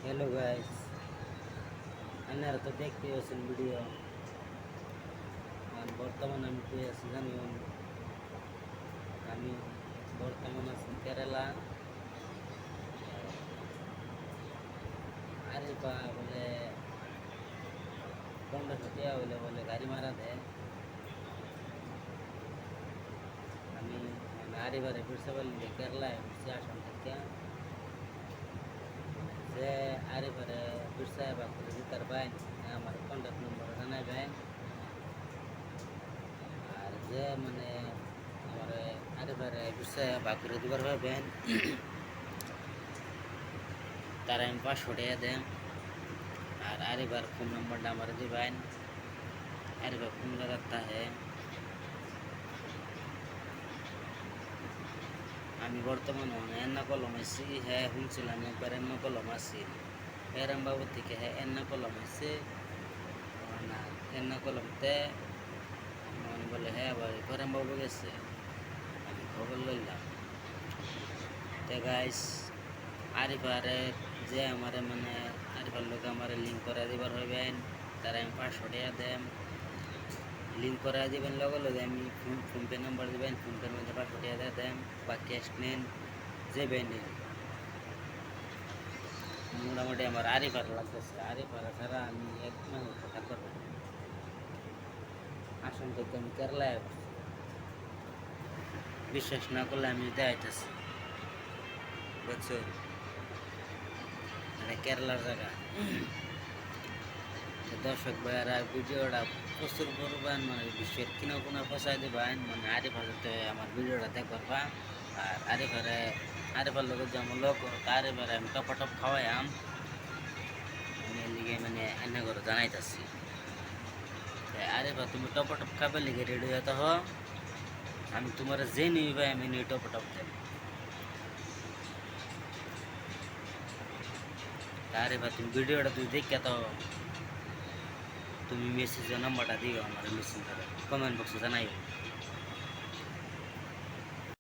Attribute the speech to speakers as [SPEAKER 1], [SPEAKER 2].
[SPEAKER 1] hello guys আপনারা তো দেখতে পাচ্ছেন ভিডিও আর বর্তমানে আমি কই আছি জানেন আমি বর্তমানে আছি কেরালা আরে বা বলে 1500 টাকা হইলে বলে গাড়ি মারা দেয় আমি আরে বারে ফিরতে পারলি কেরালায় ফিরছি আসাম থেকে যে আরে বারে ফিরছে বা করে দিতে পারবেন আমার কন্ট্যাক্ট নম্বর জানাবেন আর যে মানে আমার আরে বারে ফিরছে বা করে দিবার পারবেন তারা আমি 500 টাকা দেন আর আরেকবার ফোন নম্বরটা আমার দিবেন আরেকবার ফোন লাগাতা है আমি বর্তমানে এন্না কলম আছি হ্যাঁ শুনছিলাম একবার এন্না কলম আছি এরাম বাবু থেকে হ্যাঁ এন্না কলম আছে না এন্না কলমতে মনে বলে হ্যাঁ ভাই এরাম বাবু গেছে আমি খবর লইলাম তো গাইস আরিফারে যে আমার মানে আরিফার লোক আমার লিঙ্ক করে দিবার হইবেন তারা আমি 500 টাকা দেন লিঙ্ক করে দিবেন লগে লগে আমি ফোনপে নাম্বার দিবেন ফোনপের মধ্যে 500 টাকা দেন বা ক্যাশ নেন যে বেনে মোটামুটি আমার আরিফার লাগতেছে আরিফার ছাড়া আমি এক মাস থাকতে পারবো না আসাম থেকে আমি কেরালায় বিশ্বাস না করলে আমি দেখাইতেছি বুঝছো এটা কেরালার জায়গা দর্শক ভাইয়ারা ভিডিওটা প্রচুর করবেন মানে বিশ্বের কিনা কোনো ফসাই দেবেন মানে আরিফাতে আমার ভিডিওটা দেখবার পা আর আরিফার লোক যেমন লোক আরিফারে আমি টপ খাওয়াই আমি লিগে মানে এনে করে জানাইতেছি আরিফা তুমি টপ খাবে লিগে রেডি হতে হ আমি তোমার যে নিবে আমি নিয়ে টপ দেব আরিফা তুমি ভিডিওটা তুই দেখে তো তুমি মেসেজের নাম্বারটা দিও আমার মেসেঞ্জারে কমেন্ট বক্সে জানাইও